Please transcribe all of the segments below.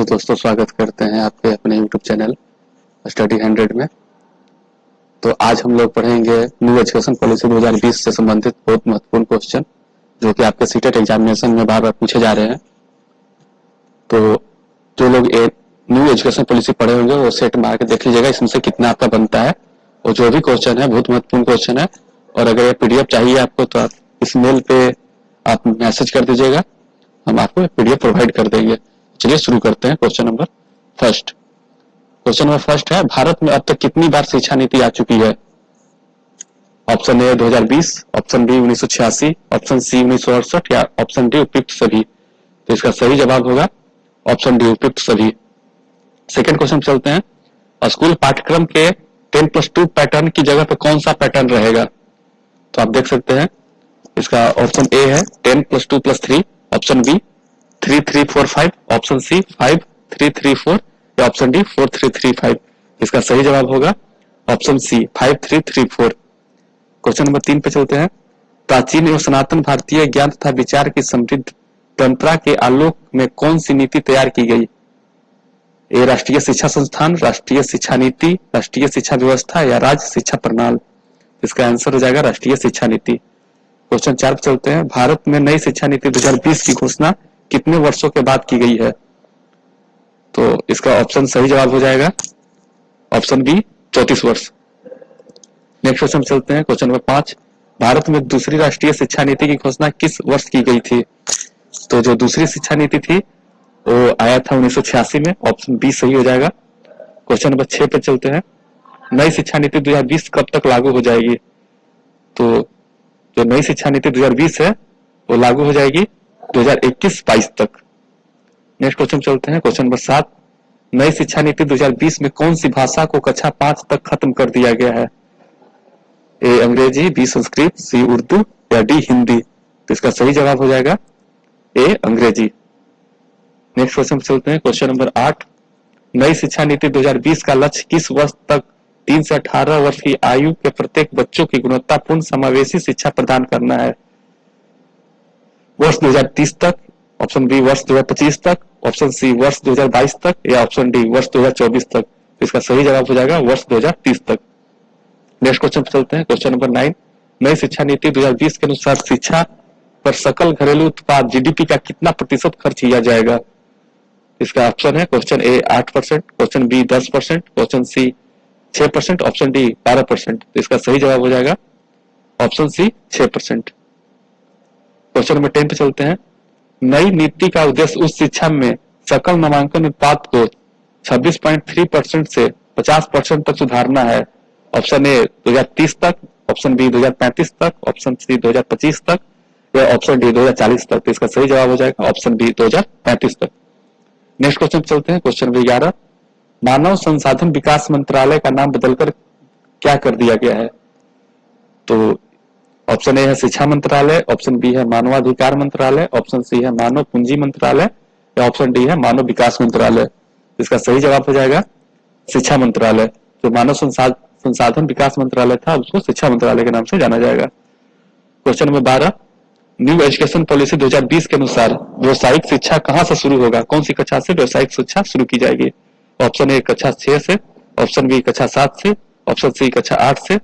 Hello दोस्तों, स्वागत करते हैं आपके अपने यूट्यूब चैनल स्टडी 100 में। तो आज हम लोग पढ़ेंगे न्यू एजुकेशन पॉलिसी 2020 से संबंधित बहुत महत्वपूर्ण क्वेश्चन जो कि आपके सीटेट एग्जामिनेशन में बार बार पूछे जा रहे हैं। तो जो लोग न्यू एजुकेशन पॉलिसी पढ़े होंगे वो सेट मार के देख लीजिएगा इसमें से कितना आपका बनता है। और जो भी क्वेश्चन है बहुत महत्वपूर्ण क्वेश्चन है। और अगर ये पीडीएफ चाहिए आपको तो आप इस मेल पे आप मैसेज कर दीजिएगा, हम आपको पीडीएफ प्रोवाइड कर देंगे। चलिए शुरू करते हैं। क्वेश्चन नंबर फर्स्ट है, भारत में अब तक कितनी बार शिक्षा नीति आ चुकी है? Option A 2020, option B 1986, option C 1968 या ऑप्शन डी उपयुक्त सभी। तो इसका सही जवाब होगा ऑप्शन डी उपयुक्त सभी। सेकंड क्वेश्चन चलते हैं, स्कूल पाठ्यक्रम के 10+2 पैटर्न की जगह पर कौन सा पैटर्न रहेगा? तो आप देख सकते हैं इसका ऑप्शन ए है 10+2+3, ऑप्शन बी 3-3-4-5, ऑप्शन सी 5-3-3-4 या ऑप्शन डी 4-3-3-5। इसका सही जवाब होगा ऑप्शन सी 5-3-3-4। क्वेश्चन नंबर 3 पे चलते हैं, प्राचीन एवं सनातन भारतीय ज्ञान तथा विचार की समृद्ध परंपरा के आलोक में कौन सी नीति तैयार की गई? ए राष्ट्रीय शिक्षा संस्थान, राष्ट्रीय शिक्षा नीति, राष्ट्रीय शिक्षा व्यवस्था या राज्य शिक्षा प्रणाली। इसका आंसर हो जाएगा राष्ट्रीय शिक्षा नीति। क्वेश्चन 4 पे चलते हैं, भारत में नई शिक्षा नीति 2020 की घोषणा कितने वर्षों के बाद की गई है? तो इसका ऑप्शन सही जवाब हो जाएगा ऑप्शन बी 34 वर्ष। नेक्स्ट क्वेश्चन चलते हैं, क्वेश्चन नंबर 5, भारत में दूसरी राष्ट्रीय शिक्षा नीति की घोषणा किस वर्ष की गई थी? तो जो दूसरी शिक्षा नीति थी वो आया था 1986 में, ऑप्शन बी सही हो जाएगा। क्वेश्चन नंबर 6 पे चलते हैं, नई शिक्षा नीति 2020 कब तक लागू हो जाएगी? तो जो नई शिक्षा नीति 2020 है वो लागू हो जाएगी 2021-22 तक। नेक्स्ट क्वेश्चन चलते हैं, क्वेश्चन नंबर 7, नई शिक्षा नीति 2020 में कौन सी भाषा को कक्षा 5 तक खत्म कर दिया गया है? ए अंग्रेजी, बी संस्कृत, सी उर्दू या डी हिंदी। तो इसका सही जवाब हो जाएगा ए अंग्रेजी। नेक्स्ट क्वेश्चन चलते हैं, क्वेश्चन नंबर 8, नई शिक्षा नीति 2020 का लक्ष्य किस वर्ष तक 3 से 18 वर्ष की आयु के प्रत्येक बच्चों की गुणवत्तापूर्ण समावेशी शिक्षा प्रदान करना है? वर्ष 2030 तक, ऑप्शन बी वर्ष 2025 तक, ऑप्शन सी वर्ष 2022 तक या ऑप्शन डी वर्ष 2024 तक। तो इसका सही जवाब हो जाएगा वर्ष 2030 तक। नेक्स्ट क्वेश्चन चलते हैं, क्वेश्चन नंबर 9, नई शिक्षा नीति 2020 के अनुसार शिक्षा पर सकल घरेलू उत्पाद जीडीपी का कितना प्रतिशत खर्च किया जाएगा? इसका ऑप्शन है क्वेश्चन ए 8%, क्वेश्चन बी 10%, क्वेश्चन सी 6%, ऑप्शन डी 12%। तो इसका सही जवाब हो जाएगा ऑप्शन सी 6%। क्वेश्चन नंबर 10 पे चलते हैं, नई नीति का उद्देश्य उच्च शिक्षा में सकल नामांकन उत्पाद को 26.3% से 50% तक सुधारना है। ऑप्शन ए 2030 तक, ऑप्शन बी 2035 तक, ऑप्शन सी 2025 तक या ऑप्शन डी 2040 तक। तो इसका सही जवाब हो जाएगा ऑप्शन बी 2035 तक। नेक्स्ट क्वेश्चन चलते हैं, क्वेश्चन नंबर 11, मानव संसाधन विकास मंत्रालय का नाम बदलकर क्या कर दिया गया है? तो ऑप्शन ए है शिक्षा मंत्रालय, ऑप्शन बी है मानवाधिकार मंत्रालय, ऑप्शन सी है मानव पूंजी मंत्रालय या ऑप्शन डी है मानव विकास मंत्रालय। इसका सही जवाब हो जाएगा शिक्षा मंत्रालय। जो मानव संसाधन विकास मंत्रालय था उसको शिक्षा मंत्रालय के नाम से जाना जाएगा। Question number 12, new education policy 2020 के अनुसार व्यवसायिक शिक्षा कहां से शुरू होगा? कौन सी कक्षा से व्यवसायिक शिक्षा शुरू की जाएगी? ऑप्शन ए कक्षा 6 से, ऑप्शन बी कक्षा 7 से, ऑप्शन सी कक्षा 8 से,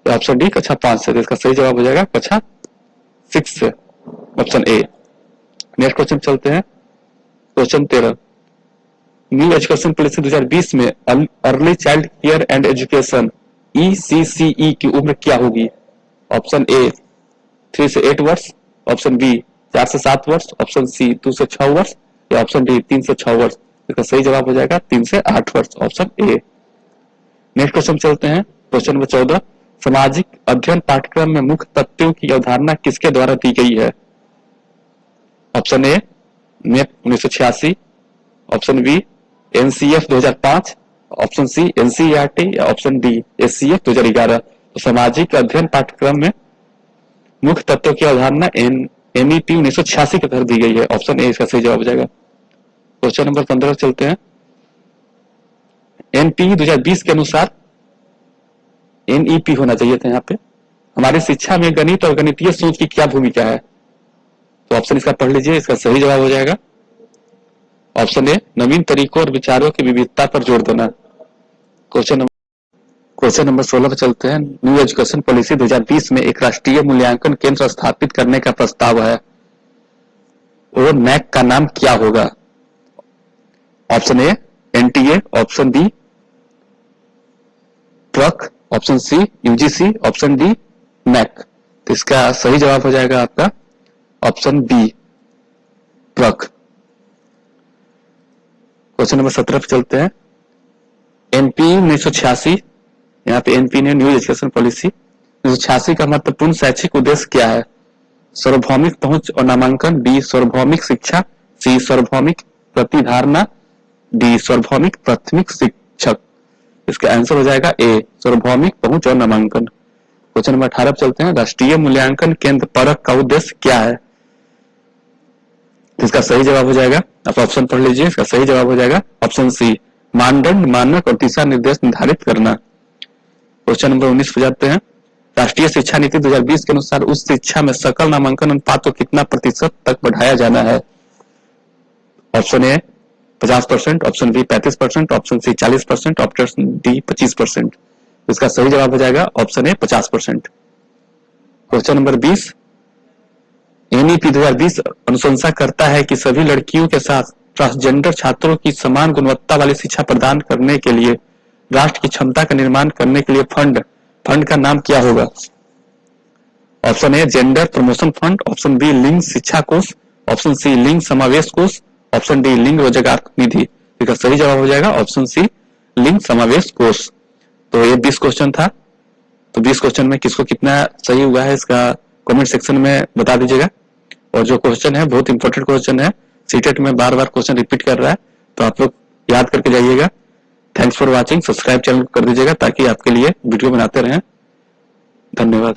ऑप्शन डी कक्षा 5 से। तो इसका सही जवाब हो जाएगा कक्षा 6 से, ऑप्शन ए। नेक्स्ट क्वेश्चन चलते हैं, क्वेश्चन 13, न्यू एजुकेशन पॉलिसी 2020 में early child care and education ECCE की उम्र क्या होगी? ऑप्शन ए 3 से 8 वर्ष, ऑप्शन बी 4 से 7 वर्ष, ऑप्शन सी 2 से 6 वर्ष या ऑप्शन डी 3 से 6 वर्ष। इसका सही जवाब हो जाएगा 3 से 8 वर्ष, ऑप्शन ए। नेक्स्ट क्वेश्चन चलते हैं, क्वेश्चन नंबर 14, सामाजिक अध्ययन पाठ्यक्रम में मुख्य तथ्यों की अवधारणा किसके द्वारा दी गई है? Option A NEP 1986, option B NCF 2005, option C NCERT या ऑप्शन डी SCF 2011। तो सामाजिक अध्ययन पाठ्यक्रम में मुख्य तत्वों की अवधारणा NEP 1986 के तहत दी गई है, ऑप्शन ए इसका सही जवाब हो जाएगा। क्वेश्चन नंबर 15 चलते हैं, NPE 2020 के अनुसार NEP होना चाहिए था यहाँ पे, हमारी शिक्षा में गणित और गणितीय सोच की क्या भूमिका है? तो ऑप्शन इसका पढ़ लीजिए, इसका सही जवाब हो जाएगा ऑप्शन ए नवीन तरीकों और विचारों की विविधता पर जोर देना। क्वेश्चन नंबर 16 पर चलते हैं। न्यू एजुकेशन पॉलिसी 2020 में एक राष्ट्रीय मूल्यांकन केंद्र स्थापित करने का प्रस्ताव है, और नैक का नाम क्या होगा? Option A NTA, option B truck, option C UGC, option D NAAC. तो इसका सही जवाब हो जाएगा आपका option B truck. Question number 17 पे चलते हैं। एनपी 1986, यहाँ पे एनपी ने न्यू एजुकेशन पॉलिसी 1986 का महत्वपूर्ण शैक्षिक उद्देश्य क्या है? सार्वभौमिक पहुंच और नामांकन, बी सार्वभौमिक शिक्षा, सी सार्वभौमिक प्रतिधारणा, डी सार्वभौमिक प्राथमिक शिक्षक। इसका आंसर हो जाएगा ए सार्वभौमिक पहुंच और नामांकन। क्वेश्चन नंबर 18 पे चलते हैं। राष्ट्रीय मूल्यांकन केंद्र परख का उद्देश्य क्या है? इसका सही जवाब हो जाएगा, आप ऑप्शन पढ़ लीजिए, इसका सही जवाब हो जाएगा ऑप्शन सी मानदंड, मानक और दिशा निर्देश निर्धारित करना। क्वेश्चन नंबर 19 पे जाते हैं। राष्ट्रीय शिक्षा नीति 2020 के अनुसार उस शिक्षा में सकल नामांकन अनुपात को कितना प्रतिशत तक बढ़ाया जाना है? Option A 50%, option B 35%, option C 40%, option D 25%। इसका सही जवाब हो जाएगा option A 50%। Question number 20। NEP 2020 अनुशंसा करता है कि सभी लड़कियों के साथ ट्रांसजेंडर छात्रों की समान गुणवत्ता वाली शिक्षा प्रदान करने के लिए राष्ट्र की क्षमता का निर्माण करने के लिए फंड का नाम क्या होगा? Option A gender promotion fund, option B लिंग शिक्षा कोष, ऑप्शन सी लिंग समावेश कोष, ऑप्शन डी लिंग रोजगार निधि। इसका सही जवाब हो जाएगा ऑप्शन सी लिंग समावेश कोष। तो ये 20 क्वेश्चन था। तो 20 क्वेश्चन में किसको कितना सही हुआ है इसका कमेंट सेक्शन में बता दीजिएगा। और जो क्वेश्चन है बहुत इंपॉर्टेंट क्वेश्चन है, सीटेट में बार बार क्वेश्चन रिपीट कर रहा है, तो आप लोग याद करके जाइएगा। Thanks for watching. Subscribe channel कर दीजिएगा ताकि आपके लिए वीडियो बनाते रहें। धन्यवाद।